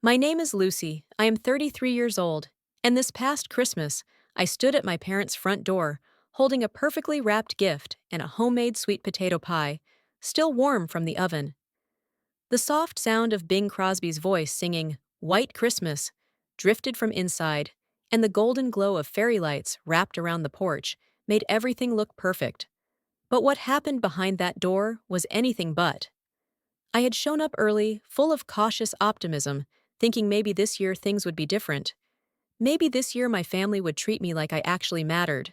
My name is Lucy. I am 33 years old, and this past Christmas, I stood at my parents' front door, holding a perfectly wrapped gift and a homemade sweet potato pie, still warm from the oven. The soft sound of Bing Crosby's voice singing White Christmas drifted from inside, and the golden glow of fairy lights wrapped around the porch made everything look perfect. But what happened behind that door was anything but. I had shown up early, full of cautious optimism, thinking maybe this year things would be different. Maybe this year my family would treat me like I actually mattered.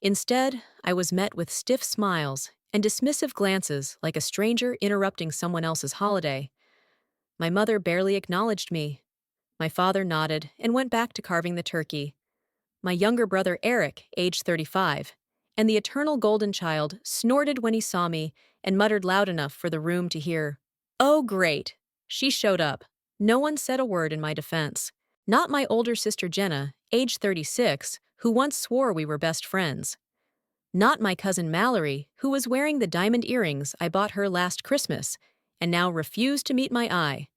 Instead, I was met with stiff smiles and dismissive glances like a stranger interrupting someone else's holiday. My mother barely acknowledged me. My father nodded and went back to carving the turkey. My younger brother Eric, age 35, and the eternal golden child, snorted when he saw me and muttered loud enough for the room to hear. Oh, great! She showed up. No one said a word in my defense. Not my older sister Jenna, age 36, who once swore we were best friends. Not my cousin Mallory, who was wearing the diamond earrings I bought her last Christmas and now refused to meet my eye.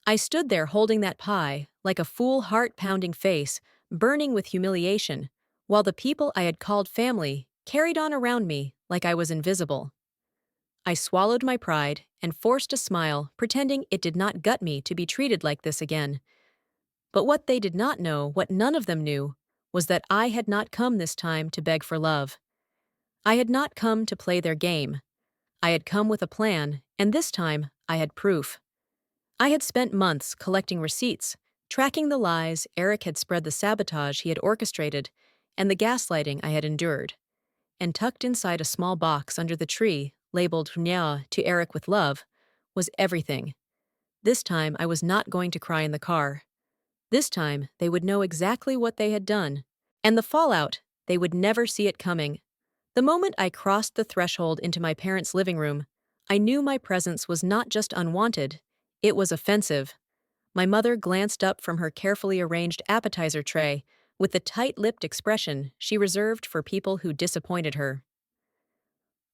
I stood there holding that pie, like a full heart-pounding face, burning with humiliation, while the people I had called family carried on around me like I was invisible. I swallowed my pride and forced a smile, pretending it did not gut me to be treated like this again. But what they did not know, what none of them knew, was that I had not come this time to beg for love. I had not come to play their game. I had come with a plan, and this time I had proof. I had spent months collecting receipts, tracking the lies Eric had spread, the sabotage he had orchestrated, and the gaslighting I had endured. And tucked inside a small box under the tree, labeled Nya to Eric with love, was everything. This time I was not going to cry in the car. This time they would know exactly what they had done. And the fallout, they would never see it coming. The moment I crossed the threshold into my parents' living room, I knew my presence was not just unwanted, it was offensive. My mother glanced up from her carefully arranged appetizer tray with the tight-lipped expression she reserved for people who disappointed her.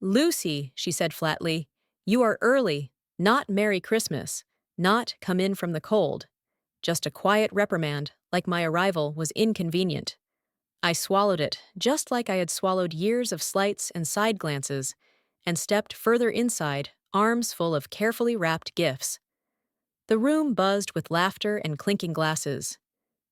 Lucy, she said flatly, you are early, not Merry Christmas, not come in from the cold. Just a quiet reprimand, like my arrival was inconvenient. I swallowed it, just like I had swallowed years of slights and side glances, and stepped further inside, arms full of carefully wrapped gifts. The room buzzed with laughter and clinking glasses.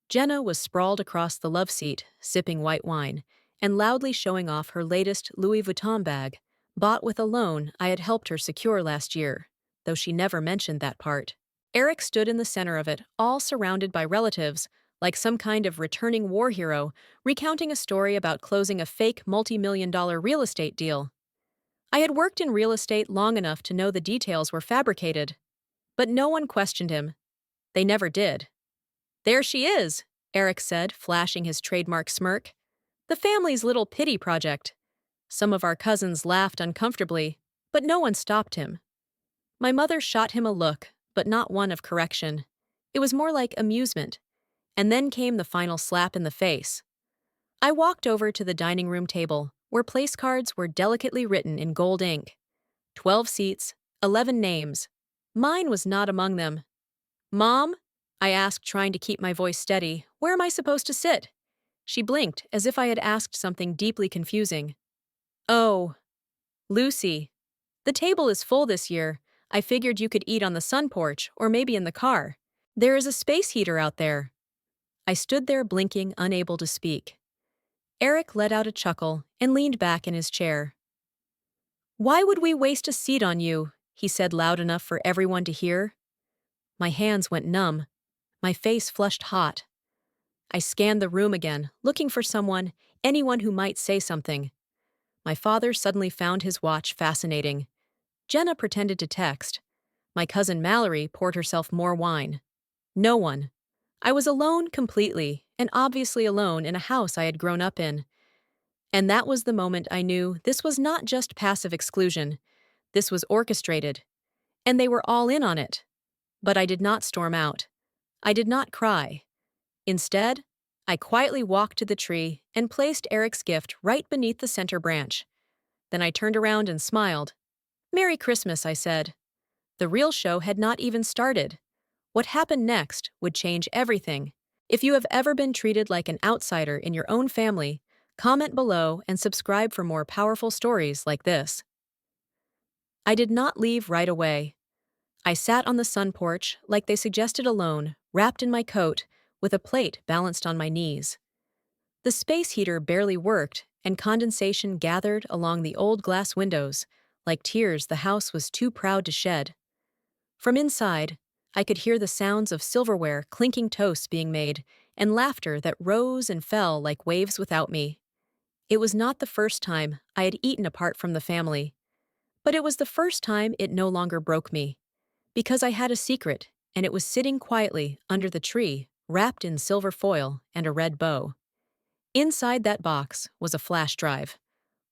Jenna was sprawled across the love seat, sipping white wine, and loudly showing off her latest Louis Vuitton bag, bought with a loan I had helped her secure last year, though she never mentioned that part. Eric stood in the center of it, all surrounded by relatives, like some kind of returning war hero, recounting a story about closing a fake multi-million-dollar real estate deal. I had worked in real estate long enough to know the details were fabricated. But no one questioned him. They never did. There she is, Eric said, flashing his trademark smirk. The family's little pity project. Some of our cousins laughed uncomfortably, but no one stopped him. My mother shot him a look, but not one of correction. It was more like amusement. And then came the final slap in the face. I walked over to the dining room table, where place cards were delicately written in gold ink. 12 seats, 11 names. Mine was not among them. Mom? I asked, trying to keep my voice steady. Where am I supposed to sit? She blinked, as if I had asked something deeply confusing. Oh, Lucy. The table is full this year. I figured you could eat on the sun porch, or maybe in the car. There is a space heater out there. I stood there blinking, unable to speak. Eric let out a chuckle and leaned back in his chair. Why would we waste a seat on you? He said loud enough for everyone to hear. My hands went numb. My face flushed hot. I scanned the room again, looking for someone, anyone who might say something. My father suddenly found his watch fascinating. Jenna pretended to text. My cousin Mallory poured herself more wine. No one. I was alone completely, and obviously alone in a house I had grown up in. And that was the moment I knew this was not just passive exclusion. This was orchestrated. And they were all in on it. But I did not storm out. I did not cry. Instead, I quietly walked to the tree and placed Eric's gift right beneath the center branch. Then I turned around and smiled. Merry Christmas, I said. The real show had not even started. What happened next would change everything. If you have ever been treated like an outsider in your own family, comment below and subscribe for more powerful stories like this. I did not leave right away. I sat on the sun porch like they suggested alone, wrapped in my coat, with a plate balanced on my knees. The space heater barely worked, and condensation gathered along the old glass windows, like tears the house was too proud to shed. From inside, I could hear the sounds of silverware clinking toasts being made, and laughter that rose and fell like waves without me. It was not the first time I had eaten apart from the family, but it was the first time it no longer broke me. Because I had a secret, and it was sitting quietly under the tree, wrapped in silver foil and a red bow. Inside that box was a flash drive.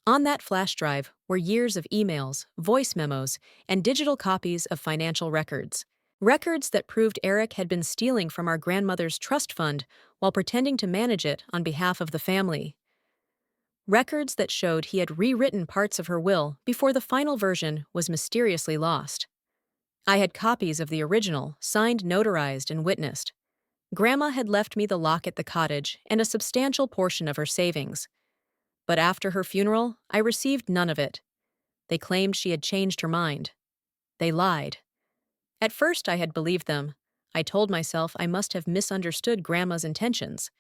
On that flash drive were years of emails, voice memos, and digital copies of financial records. Records that proved Eric had been stealing from our grandmother's trust fund while pretending to manage it on behalf of the family. Records that showed he had rewritten parts of her will before the final version was mysteriously lost. I had copies of the original, signed, notarized, and witnessed. Grandma had left me the lock at the cottage and a substantial portion of her savings. But after her funeral, I received none of it. They claimed she had changed her mind. They lied. At first, I had believed them. I told myself I must have misunderstood Grandma's intentions.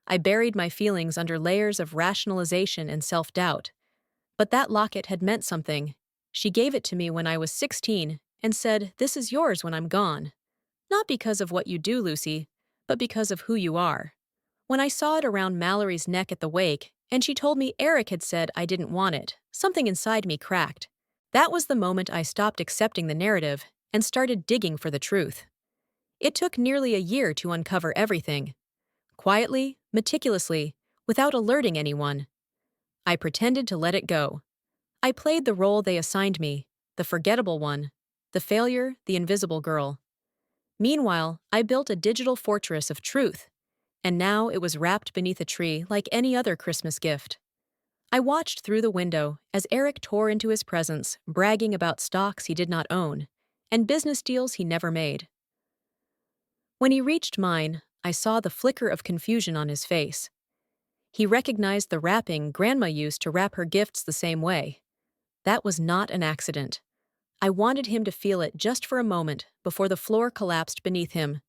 I buried my feelings under layers of rationalization and self-doubt. But that locket had meant something. She gave it to me when I was 16 and said, "This is yours when I'm gone." Not because of what you do, Lucy, but because of who you are. When I saw it around Mallory's neck at the wake, and she told me Eric had said I didn't want it, something inside me cracked. That was the moment I stopped accepting the narrative and started digging for the truth. It took nearly a year to uncover everything. Quietly, meticulously, without alerting anyone. I pretended to let it go. I played the role they assigned me, the forgettable one, the failure, the invisible girl. Meanwhile, I built a digital fortress of truth, and now it was wrapped beneath a tree like any other Christmas gift. I watched through the window as Eric tore into his presence, bragging about stocks he did not own and business deals he never made. When he reached mine, I saw the flicker of confusion on his face. He recognized the wrapping Grandma used to wrap her gifts the same way. That was not an accident. I wanted him to feel it just for a moment before the floor collapsed beneath him.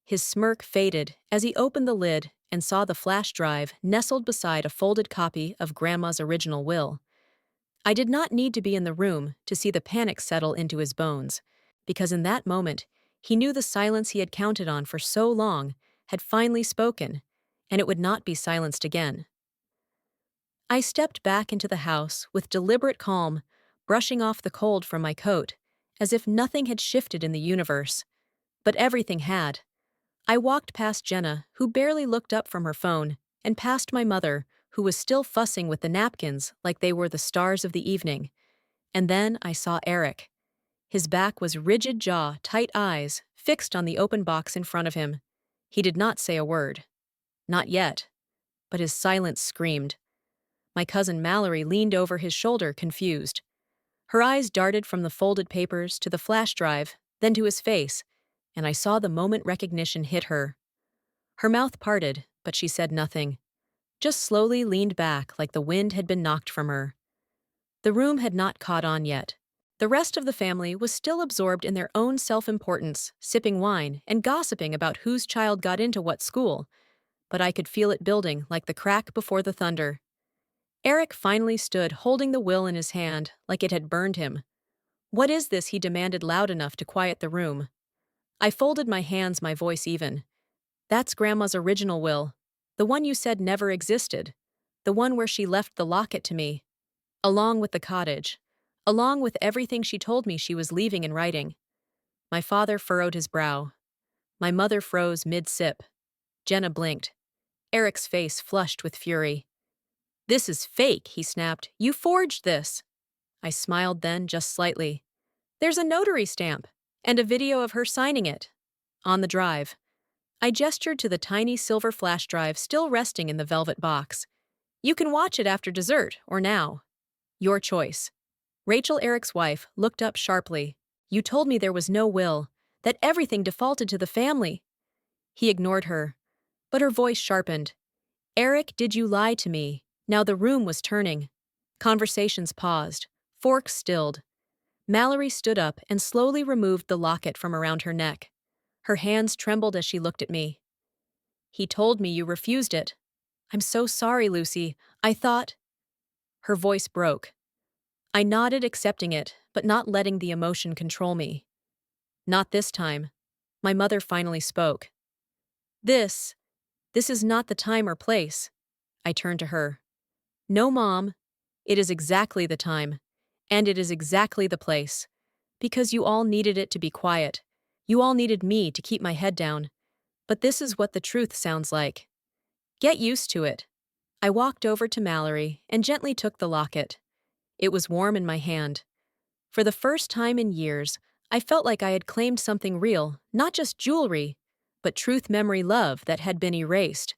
His smirk faded as he opened the lid and saw the flash drive nestled beside a folded copy of Grandma's original will. I did not need to be in the room to see the panic settle into his bones, because in that moment, he knew the silence he had counted on for so long had finally spoken, and it would not be silenced again. I stepped back into the house with deliberate calm, brushing off the cold from my coat, as if nothing had shifted in the universe. But everything had. I walked past Jenna, who barely looked up from her phone, and past my mother, who was still fussing with the napkins like they were the stars of the evening. And then I saw Eric. His back was rigid jaw, tight eyes, fixed on the open box in front of him. He did not say a word. Not yet. But his silence screamed. My cousin Mallory leaned over his shoulder, confused. Her eyes darted from the folded papers to the flash drive, then to his face, and I saw the moment recognition hit her. Her mouth parted, but she said nothing. Just slowly leaned back like the wind had been knocked from her. The room had not caught on yet. The rest of the family was still absorbed in their own self-importance, sipping wine and gossiping about whose child got into what school. But I could feel it building like the crack before the thunder. Eric finally stood holding the will in his hand like it had burned him. "What is this?" he demanded loud enough to quiet the room. I folded my hands, my voice even. "That's Grandma's original will. The one you said never existed. The one where she left the locket to me. Along with the cottage. Along with everything she told me she was leaving in writing." My father furrowed his brow. My mother froze mid-sip. Jenna blinked. Eric's face flushed with fury. "This is fake," he snapped. "You forged this." I smiled then, just slightly. "There's a notary stamp, and a video of her signing it. On the drive." I gestured to the tiny silver flash drive still resting in the velvet box. "You can watch it after dessert, or now. Your choice." Rachel, Eric's wife, looked up sharply. "You told me there was no will. that everything defaulted to the family. He ignored her, but her voice sharpened. Eric, did you lie to me? Now the room was turning. Conversations paused. Forks stilled. Mallory stood up and slowly removed the locket from around her neck. Her hands trembled as she looked at me. He told me you refused it. I'm so sorry, Lucy. I thought. Her voice broke. I nodded, accepting it, but not letting the emotion control me. Not this time. My mother finally spoke. This is not the time or place. I turned to her. No, Mom. It is exactly the time. And it is exactly the place. Because you all needed it to be quiet. You all needed me to keep my head down. But this is what the truth sounds like. Get used to it. I walked over to Mallory and gently took the locket. It was warm in my hand. For the first time in years, I felt like I had claimed something real, not just jewelry, but truth, memory, love that had been erased.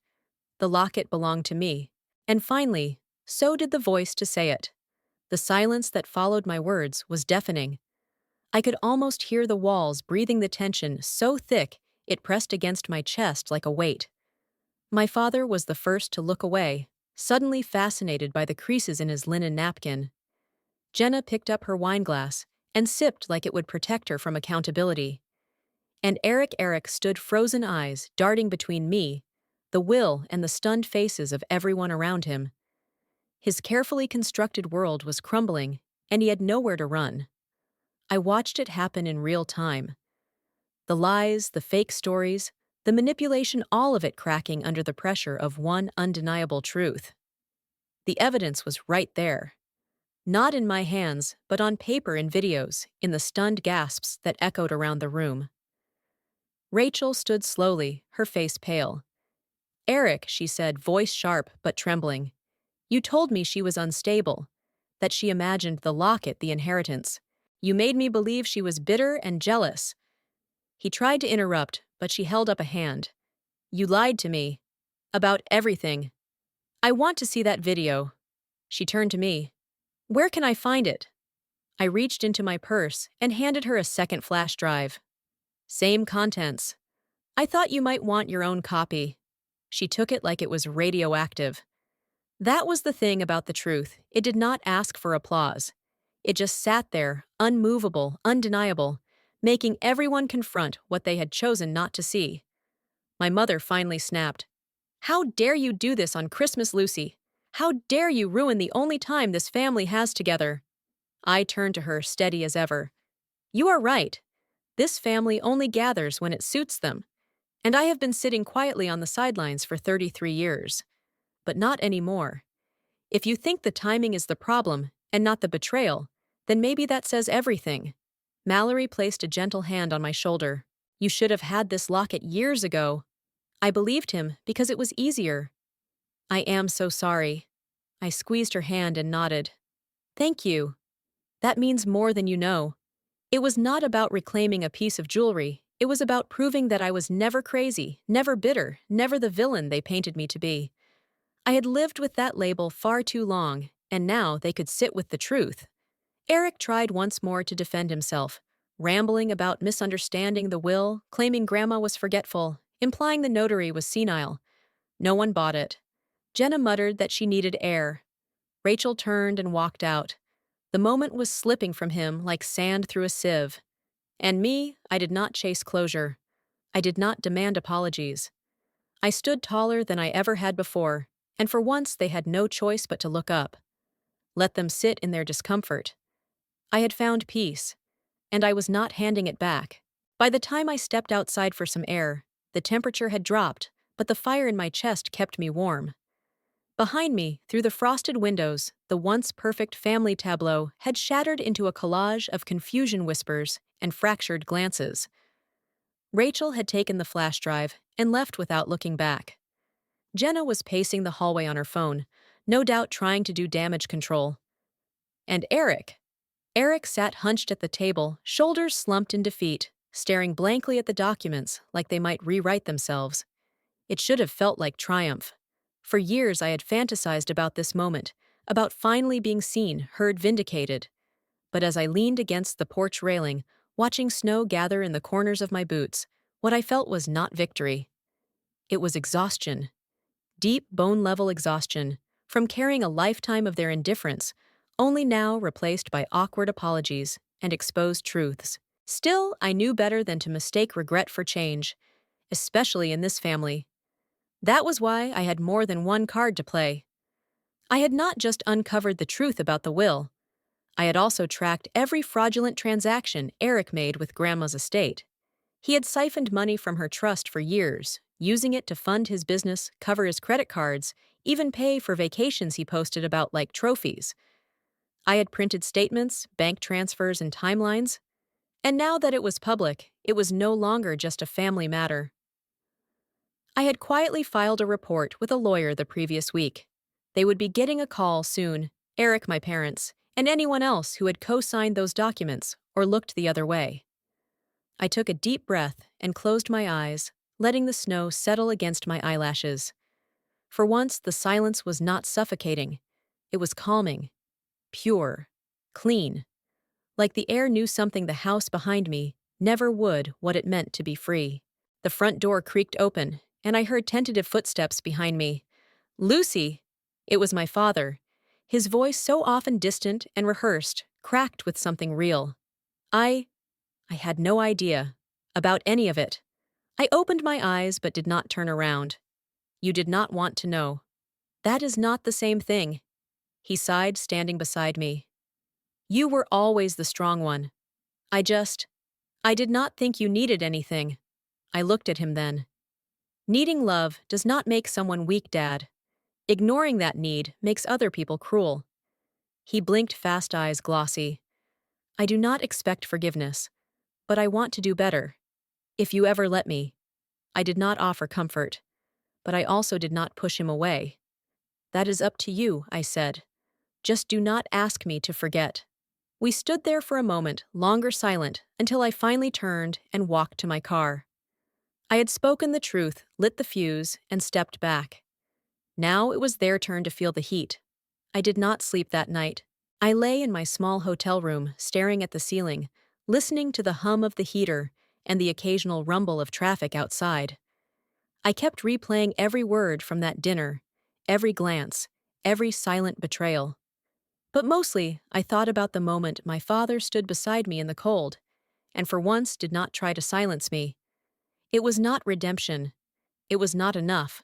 The locket belonged to me. And finally, so did the voice to say it. The silence that followed my words was deafening. I could almost hear the walls breathing the tension so thick it pressed against my chest like a weight. My father was the first to look away, suddenly fascinated by the creases in his linen napkin. Jenna picked up her wineglass and sipped like it would protect her from accountability. And Eric stood, frozen eyes darting between me, the will, and the stunned faces of everyone around him. His carefully constructed world was crumbling, and he had nowhere to run. I watched it happen in real time. The lies, the fake stories, the manipulation, all of it cracking under the pressure of one undeniable truth. The evidence was right there. Not in my hands, but on paper and videos, in the stunned gasps that echoed around the room. Rachel stood slowly, her face pale. Eric, she said, voice sharp but trembling. You told me she was unstable, that she imagined the locket, the inheritance. You made me believe she was bitter and jealous. He tried to interrupt, but she held up a hand. You lied to me. About everything. I want to see that video. She turned to me. Where can I find it? I reached into my purse and handed her a second flash drive. Same contents. I thought you might want your own copy. She took it like it was radioactive. That was the thing about the truth. It did not ask for applause. It just sat there, unmovable, undeniable, making everyone confront what they had chosen not to see. My mother finally snapped. How dare you do this on Christmas, Lucy? How dare you ruin the only time this family has together? I turned to her, steady as ever. You are right. This family only gathers when it suits them. And I have been sitting quietly on the sidelines for 33 years. But not anymore. If you think the timing is the problem, and not the betrayal, then maybe that says everything. Mallory placed a gentle hand on my shoulder. You should have had this locket years ago. I believed him because it was easier. I am so sorry. I squeezed her hand and nodded. Thank you. That means more than you know. It was not about reclaiming a piece of jewelry. It was about proving that I was never crazy, never bitter, never the villain they painted me to be. I had lived with that label far too long, and now they could sit with the truth. Eric tried once more to defend himself, rambling about misunderstanding the will, claiming Grandma was forgetful, implying the notary was senile. No one bought it. Jenna muttered that she needed air. Rachel turned and walked out. The moment was slipping from him like sand through a sieve. And me, I did not chase closure. I did not demand apologies. I stood taller than I ever had before, and for once they had no choice but to look up. Let them sit in their discomfort. I had found peace, and I was not handing it back. By the time I stepped outside for some air, the temperature had dropped, but the fire in my chest kept me warm. Behind me, through the frosted windows, the once perfect family tableau had shattered into a collage of confusion whispers and fractured glances. Rachel had taken the flash drive and left without looking back. Jenna was pacing the hallway on her phone, no doubt trying to do damage control. And Eric sat hunched at the table, shoulders slumped in defeat, staring blankly at the documents like they might rewrite themselves. It should have felt like triumph. For years I had fantasized about this moment, about finally being seen, heard, vindicated. But as I leaned against the porch railing, watching snow gather in the corners of my boots. What I felt was not victory. It was exhaustion. Deep, bone-level exhaustion from carrying a lifetime of their indifference, only now replaced by awkward apologies and exposed truths. Still, I knew better than to mistake regret for change, especially in this family. That was why I had more than one card to play. I had not just uncovered the truth about the will, I had also tracked every fraudulent transaction Eric made with Grandma's estate. He had siphoned money from her trust for years, using it to fund his business, cover his credit cards, even pay for vacations he posted about like trophies. I had printed statements, bank transfers, and timelines. And now that it was public, it was no longer just a family matter. I had quietly filed a report with a lawyer the previous week. They would be getting a call soon, Eric, my parents, and anyone else who had co-signed those documents or looked the other way. I took a deep breath and closed my eyes, letting the snow settle against my eyelashes. For once, the silence was not suffocating. It was calming, pure, clean, like the air knew something the house behind me never would, what it meant to be free. The front door creaked open, and I heard tentative footsteps behind me. Lucy! It was my father. His voice, so often distant and rehearsed, cracked with something real. I had no idea about any of it. I opened my eyes but did not turn around. You did not want to know. That is not the same thing. He sighed, standing beside me. You were always the strong one. I did not think you needed anything. I looked at him then. Needing love does not make someone weak, Dad. Ignoring that need makes other people cruel. He blinked, fast eyes glossy. I do not expect forgiveness, but I want to do better. If you ever let me. I did not offer comfort, but I also did not push him away. That is up to you, I said. Just do not ask me to forget. We stood there for a moment, longer silent, until I finally turned and walked to my car. I had spoken the truth, lit the fuse, and stepped back. Now it was their turn to feel the heat. I did not sleep that night. I lay in my small hotel room, staring at the ceiling, listening to the hum of the heater and the occasional rumble of traffic outside. I kept replaying every word from that dinner, every glance, every silent betrayal. But mostly, I thought about the moment my father stood beside me in the cold, and for once did not try to silence me. It was not redemption. It was not enough.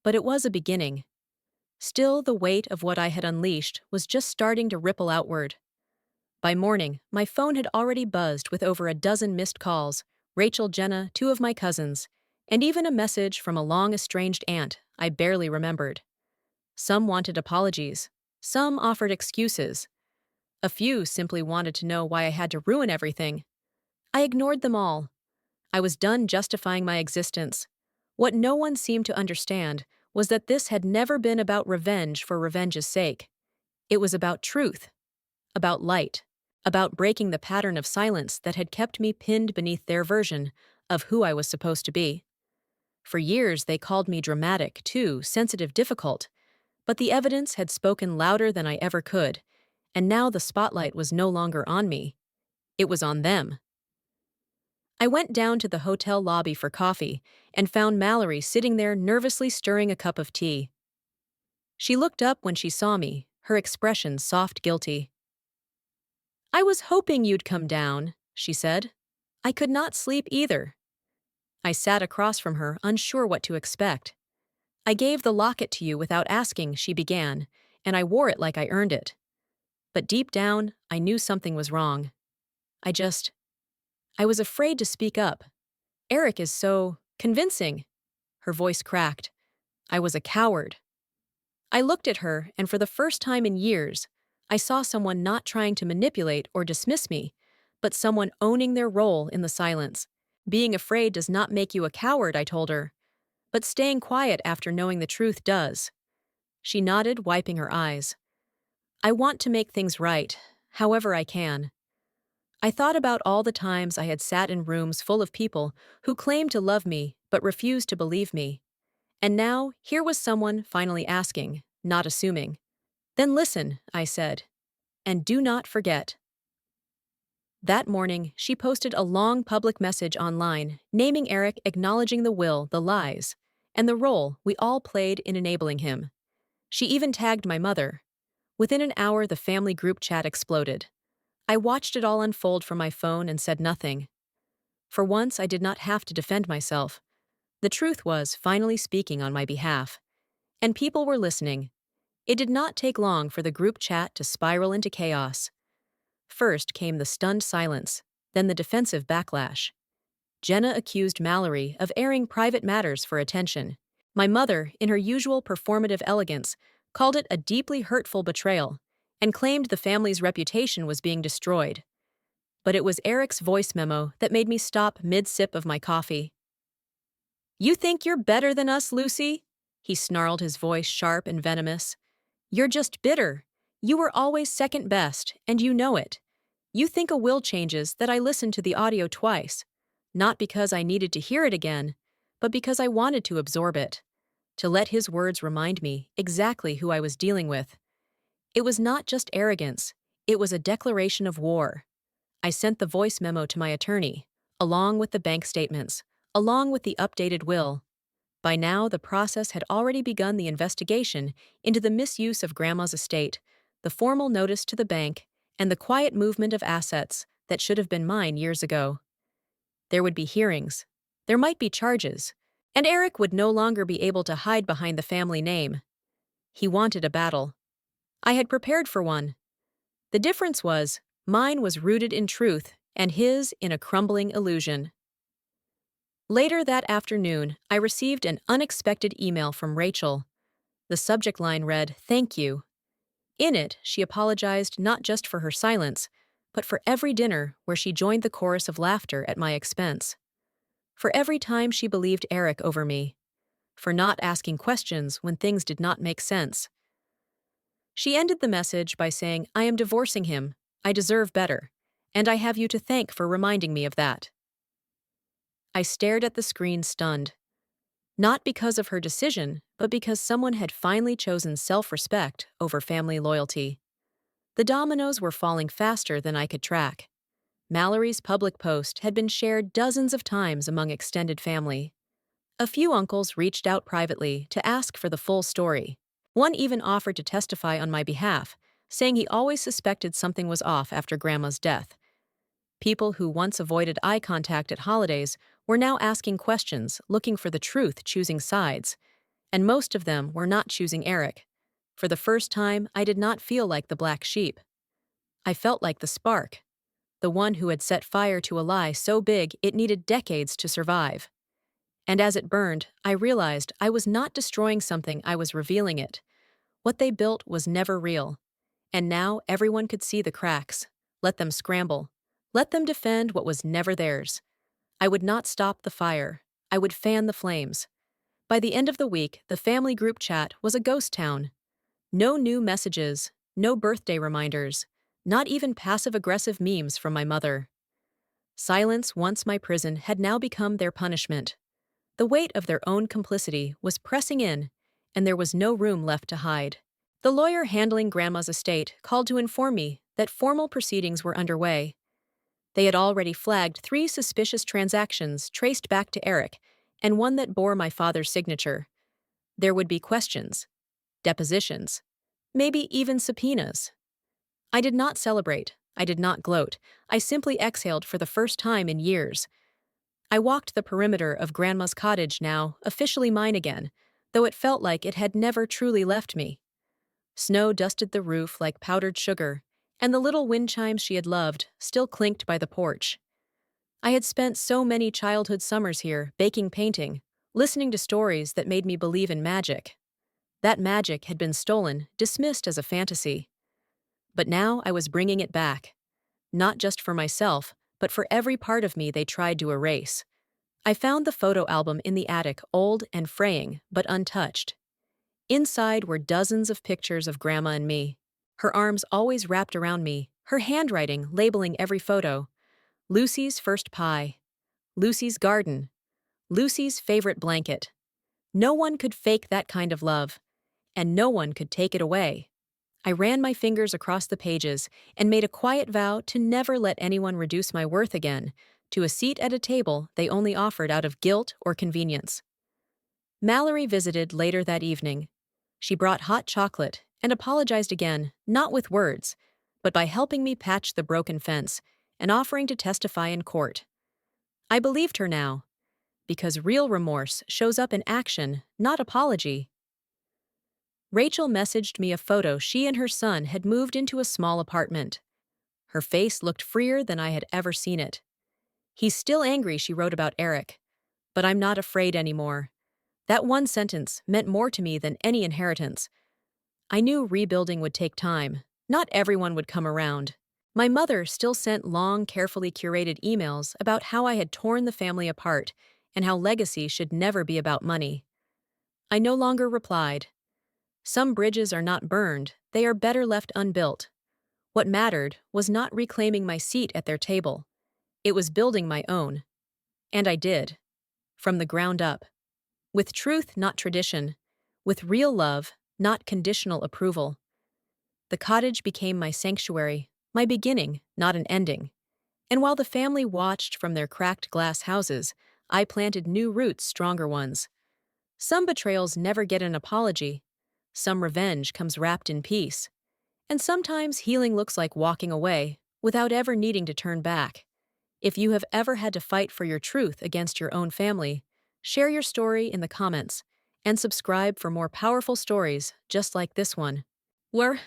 But it was a beginning. Still, the weight of what I had unleashed was just starting to ripple outward. By morning, my phone had already buzzed with over a dozen missed calls, Rachel, Jenna, two of my cousins, and even a message from a long-estranged aunt I barely remembered. Some wanted apologies. Some offered excuses. A few simply wanted to know why I had to ruin everything. I ignored them all. I was done justifying my existence. What no one seemed to understand was that this had never been about revenge for revenge's sake. It was about truth, about light, about breaking the pattern of silence that had kept me pinned beneath their version of who I was supposed to be. For years they called me dramatic, too sensitive, difficult, but the evidence had spoken louder than I ever could, and now the spotlight was no longer on me. It was on them. I went down to the hotel lobby for coffee and found Mallory sitting there nervously stirring a cup of tea. She looked up when she saw me, her expression soft, guilty. I was hoping you'd come down, she said. I could not sleep either. I sat across from her, unsure what to expect. I gave the locket to you without asking, she began, and I wore it like I earned it. But deep down, I knew something was wrong. I was afraid to speak up. Eric is so convincing. Her voice cracked. I was a coward. I looked at her, and for the first time in years, I saw someone not trying to manipulate or dismiss me, but someone owning their role in the silence. Being afraid does not make you a coward, I told her, but staying quiet after knowing the truth does. She nodded, wiping her eyes. I want to make things right, however I can. I thought about all the times I had sat in rooms full of people who claimed to love me but refused to believe me. And now, here was someone finally asking, not assuming. Then listen, I said. And do not forget. That morning, she posted a long public message online, naming Eric, acknowledging the will, the lies, and the role we all played in enabling him. She even tagged my mother. Within an hour, the family group chat exploded. I watched it all unfold from my phone and said nothing. For once, I did not have to defend myself. The truth was finally speaking on my behalf. And people were listening. It did not take long for the group chat to spiral into chaos. First came the stunned silence, then the defensive backlash. Jenna accused Mallory of airing private matters for attention. My mother, in her usual performative elegance, called it a deeply hurtful betrayal and claimed the family's reputation was being destroyed. But it was Eric's voice memo that made me stop mid-sip of my coffee. "You think you're better than us, Lucy?" He snarled, his voice sharp and venomous. "You're just bitter. You were always second best, and you know it. You think a will changes that I listened to the audio twice, not because I needed to hear it again, but because I wanted to absorb it, to let his words remind me exactly who I was dealing with. It was not just arrogance, it was a declaration of war. I sent the voice memo to my attorney, along with the bank statements, along with the updated will. By now, the process had already begun the investigation into the misuse of Grandma's estate, the formal notice to the bank, and the quiet movement of assets that should have been mine years ago. There would be hearings. There might be charges. And Eric would no longer be able to hide behind the family name. He wanted a battle. I had prepared for one. The difference was, mine was rooted in truth, and his in a crumbling illusion. Later that afternoon, I received an unexpected email from Rachel. The subject line read, "Thank you." In it, she apologized not just for her silence, but for every dinner where she joined the chorus of laughter at my expense. For every time she believed Eric over me. For not asking questions when things did not make sense. She ended the message by saying, "I am divorcing him. I deserve better. And I have you to thank for reminding me of that." I stared at the screen stunned. Not because of her decision, but because someone had finally chosen self-respect over family loyalty. The dominoes were falling faster than I could track. Mallory's public post had been shared dozens of times among extended family. A few uncles reached out privately to ask for the full story. One even offered to testify on my behalf, saying he always suspected something was off after Grandma's death. People who once avoided eye contact at holidays were now asking questions, looking for the truth, choosing sides. And most of them were not choosing Eric. For the first time, I did not feel like the black sheep. I felt like the spark. The one who had set fire to a lie so big it needed decades to survive. And as it burned, I realized I was not destroying something, I was revealing it. What they built was never real. And now everyone could see the cracks. Let them scramble. Let them defend what was never theirs. I would not stop the fire. I would fan the flames. By the end of the week, the family group chat was a ghost town. No new messages, no birthday reminders, not even passive-aggressive memes from my mother. Silence, once my prison, had now become their punishment. The weight of their own complicity was pressing in, and there was no room left to hide. The lawyer handling Grandma's estate called to inform me that formal proceedings were underway. They had already flagged 3 suspicious transactions traced back to Eric, and one that bore my father's signature. There would be questions, depositions, maybe even subpoenas. I did not celebrate. I did not gloat. I simply exhaled for the first time in years. I walked the perimeter of Grandma's cottage now, officially mine again, though it felt like it had never truly left me. Snow dusted the roof like powdered sugar, and the little wind chimes she had loved still clinked by the porch. I had spent so many childhood summers here, baking, painting, listening to stories that made me believe in magic. That magic had been stolen, dismissed as a fantasy. But now I was bringing it back. Not just for myself, but for every part of me they tried to erase. I found the photo album in the attic, old and fraying, but untouched. Inside were dozens of pictures of Grandma and me. Her arms always wrapped around me, her handwriting labeling every photo. Lucy's first pie. Lucy's garden. Lucy's favorite blanket. No one could fake that kind of love, and no one could take it away. I ran my fingers across the pages and made a quiet vow to never let anyone reduce my worth again to a seat at a table they only offered out of guilt or convenience. Mallory visited later that evening. She brought hot chocolate and apologized again, not with words, but by helping me patch the broken fence and offering to testify in court. I believed her now, because real remorse shows up in action, not apology. Rachel messaged me a photo she and her son had moved into a small apartment. Her face looked freer than I had ever seen it. "He's still angry," she wrote about Eric, "but I'm not afraid anymore." That one sentence meant more to me than any inheritance. I knew rebuilding would take time. Not everyone would come around. My mother still sent long, carefully curated emails about how I had torn the family apart and how legacy should never be about money. I no longer replied. Some bridges are not burned, they are better left unbuilt. What mattered was not reclaiming my seat at their table. It was building my own. And I did. From the ground up. With truth, not tradition. With real love, not conditional approval. The cottage became my sanctuary, my beginning, not an ending. And while the family watched from their cracked glass houses, I planted new roots, stronger ones. Some betrayals never get an apology. Some revenge comes wrapped in peace. And sometimes healing looks like walking away without ever needing to turn back. If you have ever had to fight for your truth against your own family, share your story in the comments and subscribe for more powerful stories just like this one. We're